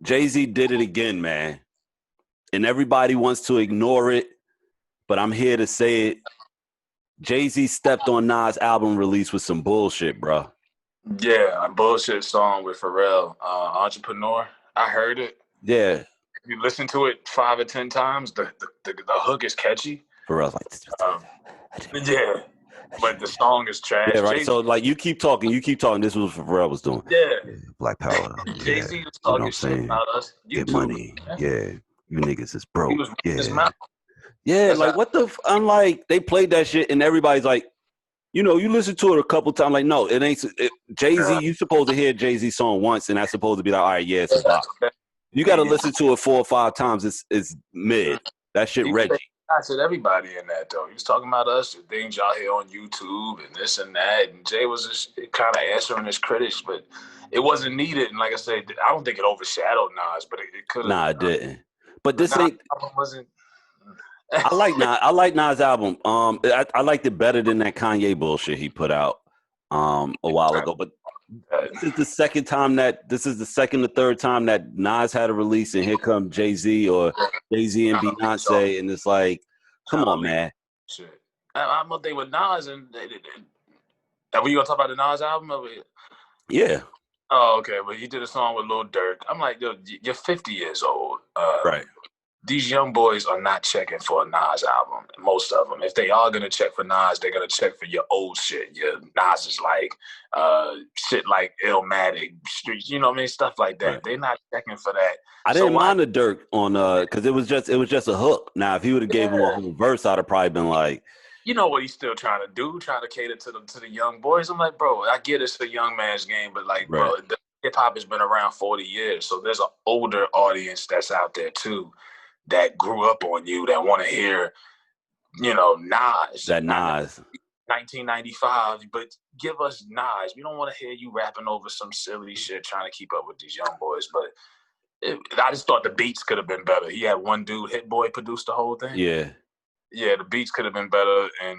Jay-Z did it again, man. And everybody wants to ignore it, but I'm here to say it. Jay-Z stepped on Nas' album release with some bullshit, bro. Yeah, a bullshit song with Pharrell, Entrepreneur. I heard it. Yeah. You listen to it 5 or 10 times, the hook is catchy. Pharrell's like, yeah, but the song is trash. yeah, right. Jay-Z, So like, you keep talking. This was what Pharrell was doing. yeah, Black Power. Jay-Z Yeah. is talking shit about us. Get YouTube, money. man. Yeah. You niggas is broke. He was his mouth. Yeah, That's like what the? I'm like, they played that shit, and everybody's like, you listen to it a couple times. Like, no, it ain't. Jay-Z, you supposed to hear Jay-Z song once, and that's supposed to be like, all right, yeah, it's a bop. You got to listen to it 4 or 5 times. It's mid. That shit Reggie. I said everybody in that though. He was talking about us, the things y'all hear on YouTube and this and that. And Jay was just kind of answering his critics, but it wasn't needed. And like I said, I don't think it overshadowed Nas, but it could have. Nah, it didn't. But this Nas ain't. album wasn't. I like Nas' album. I liked it better than that Kanye bullshit he put out a while ago. But this is the second or third time that Nas had a release, and here come Jay-Z or Jay-Z and Beyonce, and it's like, come on, man. Shit. I'm gonna think with Nas and are you gonna talk about the Nas album? Yeah. Oh, okay. But he did a song with Lil Durk. I'm like, yo, you're 50 years old. Right. These young boys are not checking for a Nas album. Most of them. If they are gonna check for Nas, they're gonna check for your old shit. Your Nas is like shit like Illmatic, Streets, you know what I mean? Stuff like that. Right. They're not checking for that. I didn't mind the Durk on because it was just a hook. Now if he would have gave him a whole verse, I'd have probably been like, you know what he's still trying to do, trying to cater to the young boys. I'm like, bro, I get it's a young man's game, but like, right. Bro, hip hop has been around 40 years, so there's an older audience that's out there too, that grew up on you, that want to hear, Nas. That Nas. 1995, but give us Nas. We don't want to hear you rapping over some silly shit trying to keep up with these young boys. But I just thought the beats could have been better. He had one dude, Hit Boy, produced the whole thing. Yeah. Yeah, the beats could have been better, and,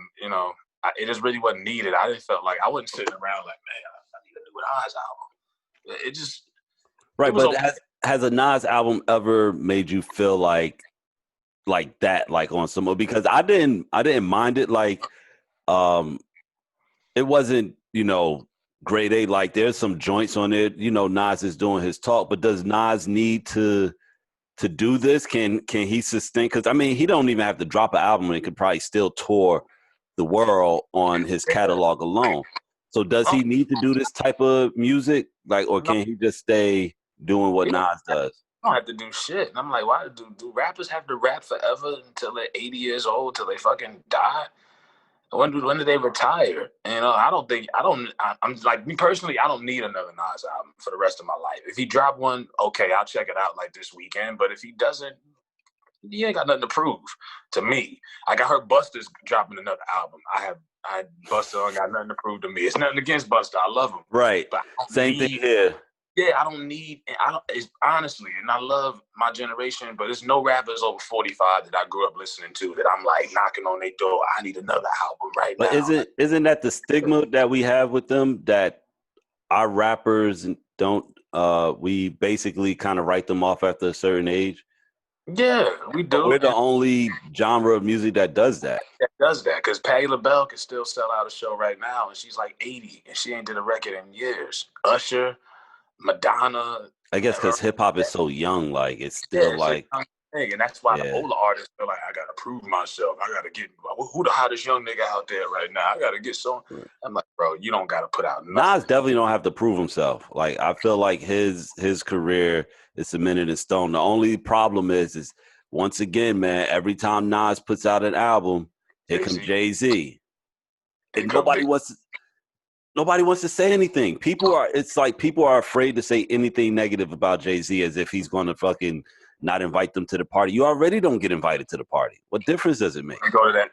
it just really wasn't needed. I didn't felt like I wasn't sitting around like, man, I need to do an Nas album. It just... Right, but has a Nas album ever made you feel like that, like on some, because I didn't mind it, like it wasn't grade A, like there's some joints on it, Nas is doing his talk, but does Nas need to do this? Can he sustain, because I mean he don't even have to drop an album and he could probably still tour the world on his catalog alone. So does he need to do this type of music, like, or can he just stay doing what Nas does? Don't have to do shit. And I'm like, why do rappers have to rap forever until they're 80 years old, till they fucking die? When do they retire? I'm like, me personally, I don't need another Nas album for the rest of my life. If he drop one, okay, I'll check it out like this weekend. But if he doesn't, he ain't got nothing to prove to me. Like, I heard Busta's dropping another album. Busta don't got nothing to prove to me. It's nothing against Busta. I love him. Right. Same thing here. Yeah, it's honestly, and I love my generation, but there's no rappers over 45 that I grew up listening to that I'm like knocking on their door. I need another album right now. But isn't that the stigma that we have with them, that our rappers don't, we basically kind of write them off after a certain age? Yeah, we do. But we're the only genre of music that does that. Because Patti LaBelle can still sell out a show right now, and she's like 80, and she ain't did a record in years. Usher, Madonna. I guess because hip hop is so young, like it's still like, and that's why the older artists feel like, I gotta prove myself. I gotta get who the hottest young nigga out there right now. I gotta get some. Right. I'm like, bro, you don't gotta put out nothing. Nas definitely don't have to prove himself. Like, I feel like his career is cemented in stone. The only problem is once again, man, every time Nas puts out an album, here comes Jay-Z, and nobody wants to say anything. It's like people are afraid to say anything negative about Jay-Z, as if he's going to fucking not invite them to the party. You already don't get invited to the party. What difference does it make?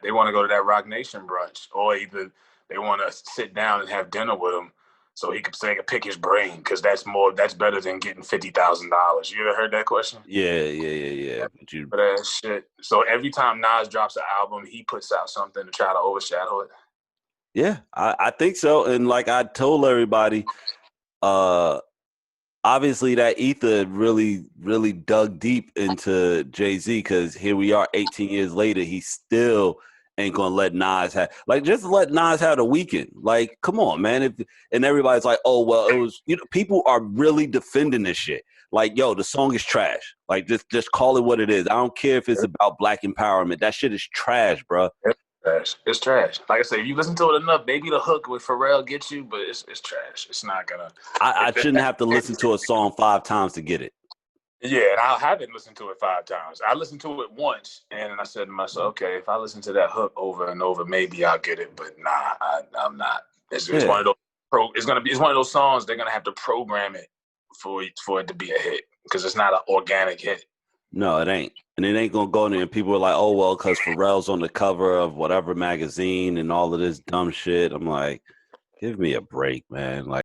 They want to go to that Rock Nation brunch, or either they want to sit down and have dinner with him so he could pick his brain, because that's better than getting $50,000. You ever heard that question? Yeah. But that shit. So every time Nas drops an album, he puts out something to try to overshadow it. Yeah, I think so. And like I told everybody, obviously that ether really, really dug deep into Jay-Z, because here we are 18 years later, he still ain't gonna let Nas have, like, just let Nas have the weekend. Like, come on, man. And everybody's like, oh, well, it was, people are really defending this shit. Like, yo, the song is trash. Like, just call it what it is. I don't care if it's about black empowerment. That shit is trash, bro. Trash. It's trash. Like I said, if you listen to it enough, maybe the hook with Pharrell gets you, but it's trash. It's not gonna. I shouldn't have to listen to a song 5 times to get it. Yeah, and I haven't listened to it 5 times. I listened to it once, and I said to myself, okay, if I listen to that hook over and over, maybe I'll get it. But nah, I'm not. It's one of those. It's one of those songs they're gonna have to program it for it to be a hit, because it's not an organic hit. No, it ain't. And it ain't going to go in there. And people are like, oh, well, because Pharrell's on the cover of whatever magazine and all of this dumb shit. I'm like, give me a break, man. Like,